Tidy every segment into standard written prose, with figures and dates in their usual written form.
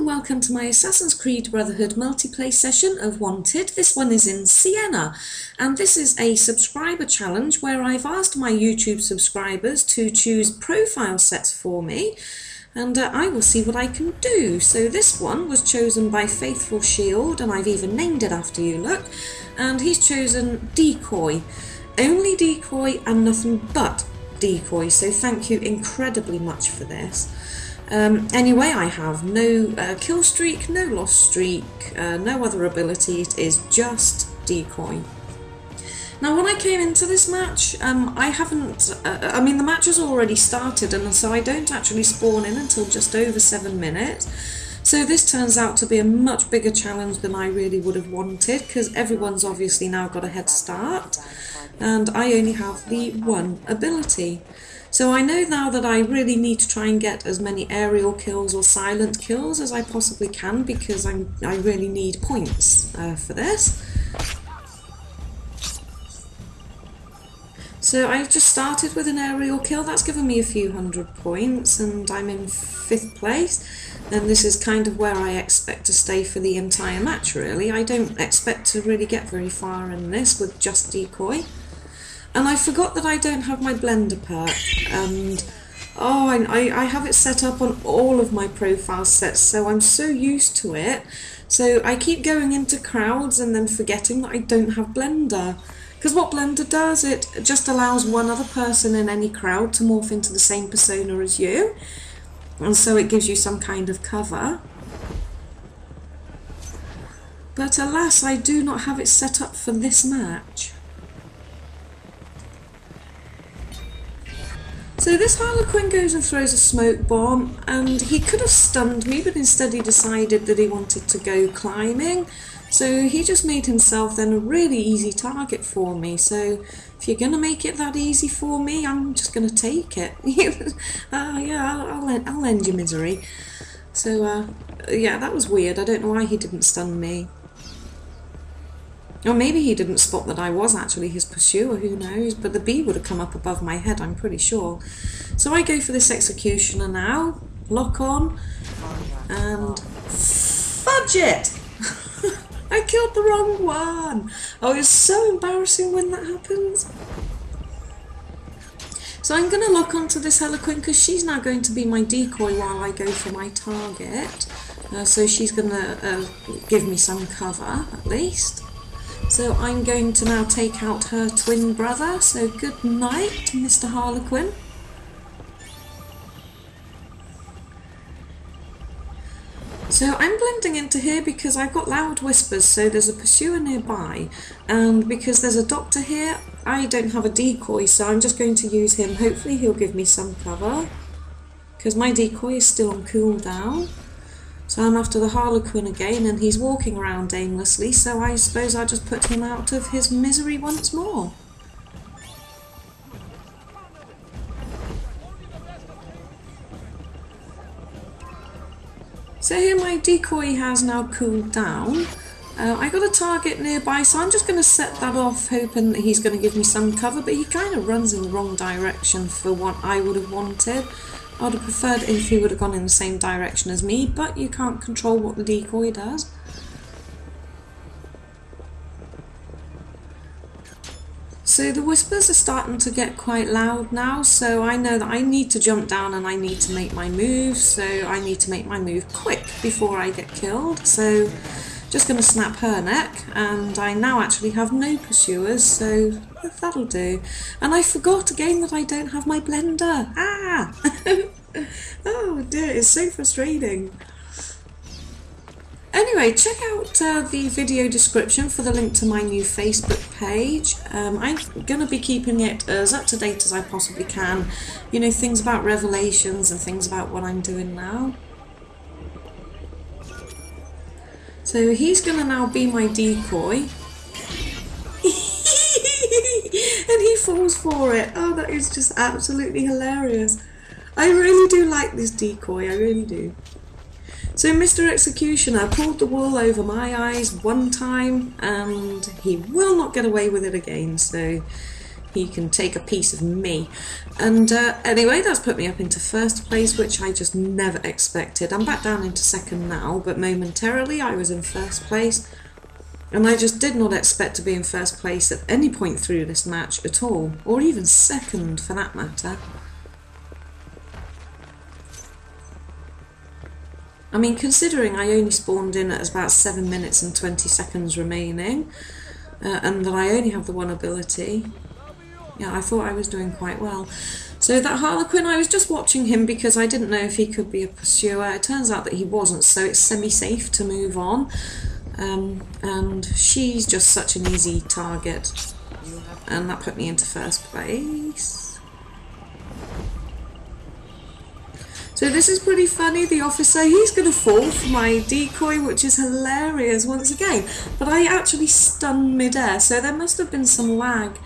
welcome to my Assassin's Creed Brotherhood multiplayer session of Wanted. This one is in Siena, and this is a subscriber challenge where I've asked my YouTube subscribers to choose profile sets for me, and I will see what I can do. So this one was chosen by Faithfulshield, and I've even named it after you, look, and he's chosen Decoy. Only Decoy and nothing but Decoy, so thank you incredibly much for this. Anyway, I have no kill streak, no loss streak, no other ability. It is just Decoy. Now when I came into this match, I mean the match has already started, and so I don't actually spawn in until just over 7 minutes. So this turns out to be a much bigger challenge than I really would have wanted, because everyone's obviously now got a head start, and I only have the one ability. So I know now that I really need to try and get as many aerial kills or silent kills as I possibly can, because I really need points for this. So I've just started with an aerial kill. That's given me a few hundred points, and I'm in 5th place. And this is kind of where I expect to stay for the entire match, really. I don't expect to really get very far in this with just Decoy. And I forgot that I don't have my blender perk, and I have it set up on all of my profile sets, so I'm so used to it. So I keep going into crowds and then forgetting that I don't have blender. Because what blender does, it just allows one other person in any crowd to morph into the same persona as you, and so it gives you some kind of cover. But alas, I do not have it set up for this match. So this Harlequin goes and throws a smoke bomb, and he could have stunned me, but instead he decided that he wanted to go climbing. So he just made himself then a really easy target for me. So if you're going to make it that easy for me, I'm just going to take it. Yeah, I'll end your misery. So yeah, that was weird. I don't know why he didn't stun me. Or maybe he didn't spot that I was actually his pursuer, who knows, but the bee would have come up above my head, I'm pretty sure. So I go for this executioner now, lock on, and fudge it! I killed the wrong one! Oh, it's so embarrassing when that happens. So I'm going to lock onto this Harlequin because she's now going to be my decoy while I go for my target. So she's going to give me some cover, at least. So I'm going to now take out her twin brother, so good night, Mr. Harlequin. So I'm blending into here because I've got loud whispers, so there's a pursuer nearby, and because there's a doctor here, I don't have a decoy, so I'm just going to use him. Hopefully he'll give me some cover, because my decoy is still on cooldown. So I'm after the Harlequin again, and he's walking around aimlessly, so I suppose I'll just put him out of his misery once more. So here my decoy has now cooled down. I got a target nearby, so I'm just going to set that off, hoping that he's going to give me some cover, but he kind of runs in the wrong direction for what I would have wanted. I would have preferred it if he would have gone in the same direction as me, but you can't control what the decoy does. So the whispers are starting to get quite loud now, so I know that I need to jump down and I need to make my move, so I need to make my move quick before I get killed. So just going to snap her neck, and I now actually have no pursuers, so that'll do. And I forgot again that I don't have my blender. Ah! Oh dear, it's so frustrating. Anyway, check out the video description for the link to my new Facebook page. I'm going to be keeping it as up to date as I possibly can. You know, things about revelations and things about what I'm doing now. So he's going to now be my decoy. And he falls for it. Oh, that is just absolutely hilarious. I really do like this decoy, I really do. So Mr. Executioner pulled the wool over my eyes one time, and he will not get away with it again. So he can take a piece of me. And anyway, that's put me up into first place, which I just never expected. I'm back down into second now, but momentarily I was in first place. And I just did not expect to be in first place at any point through this match at all, or even second for that matter. I mean, considering I only spawned in at about 7 minutes and 20 seconds remaining, and that I only have the one ability, yeah, I thought I was doing quite well. So that Harlequin, I was just watching him because I didn't know if he could be a pursuer. It turns out that he wasn't, so it's semi-safe to move on. And she's just such an easy target, and that put me into first place. So this is pretty funny. The officer, he's going to fall for my decoy, which is hilarious once again. But I actually stunned mid-air, so there must have been some lag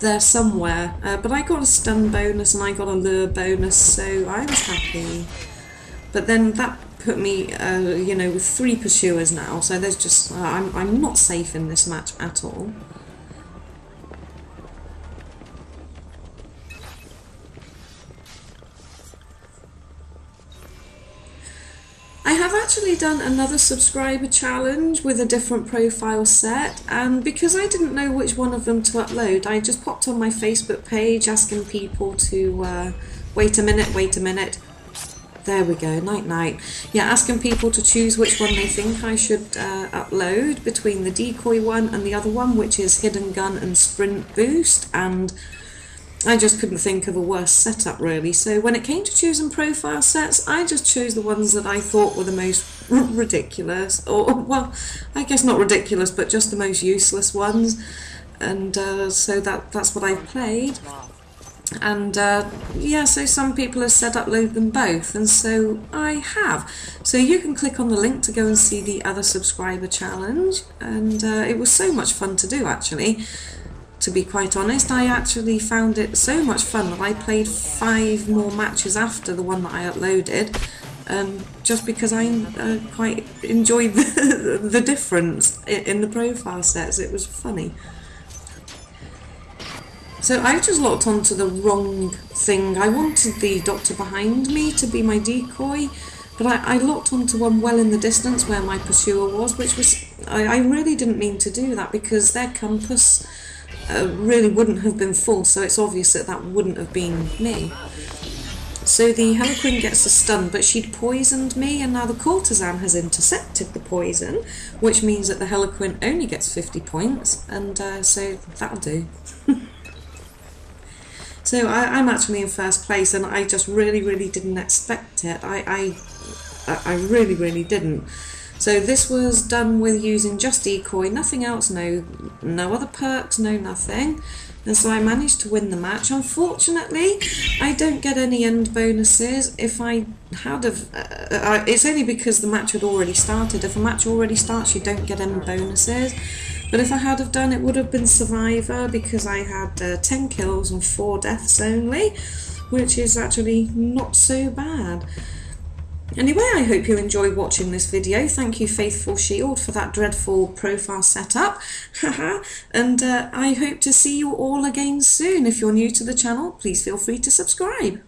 there somewhere. But I got a stun bonus and I got a lure bonus, so I was happy. But then that put me, you know, with 3 pursuers now, so there's just, I'm not safe in this match at all. I have actually done another subscriber challenge with a different profile set, and because I didn't know which one of them to upload, I just popped on my Facebook page asking people to, wait a minute, there we go, night. Yeah, asking people to choose which one they think I should upload between the decoy one and the other one, which is hidden gun and sprint boost, and I just couldn't think of a worse setup really. So when it came to choosing profile sets, I just chose the ones that I thought were the most ridiculous, or well, I guess not ridiculous, but just the most useless ones, and so that's what I played. And yeah, so some people have said upload them both, and so I have. So you can click on the link to go and see the other subscriber challenge, and it was so much fun to do actually. To be quite honest, I actually found it so much fun that I played 5 more matches after the one that I uploaded, just because I quite enjoyed the difference in the profile sets. It was funny. So I just locked onto the wrong thing. I wanted the doctor behind me to be my decoy, but I locked onto one well in the distance where my pursuer was, which was, I really didn't mean to do that because their compass really wouldn't have been full, so it's obvious that that wouldn't have been me. So the Harlequin gets a stun, but she'd poisoned me, and now the courtesan has intercepted the poison, which means that the Harlequin only gets 50 points, and so that'll do. So I'm actually in first place, and I just really didn't expect it. I really didn't. So this was done with using just decoy, nothing else, no other perks, no nothing. And so I managed to win the match. Unfortunately, I don't get any end bonuses. If I had it's only because the match had already started. If a match already starts, you don't get end bonuses. But if I had have done, it would have been Survivor, because I had 10 kills and 4 deaths only, which is actually not so bad. Anyway, I hope you enjoyed watching this video. Thank you, Faithfulshield, for that dreadful profile setup. And I hope to see you all again soon. If you're new to the channel, please feel free to subscribe.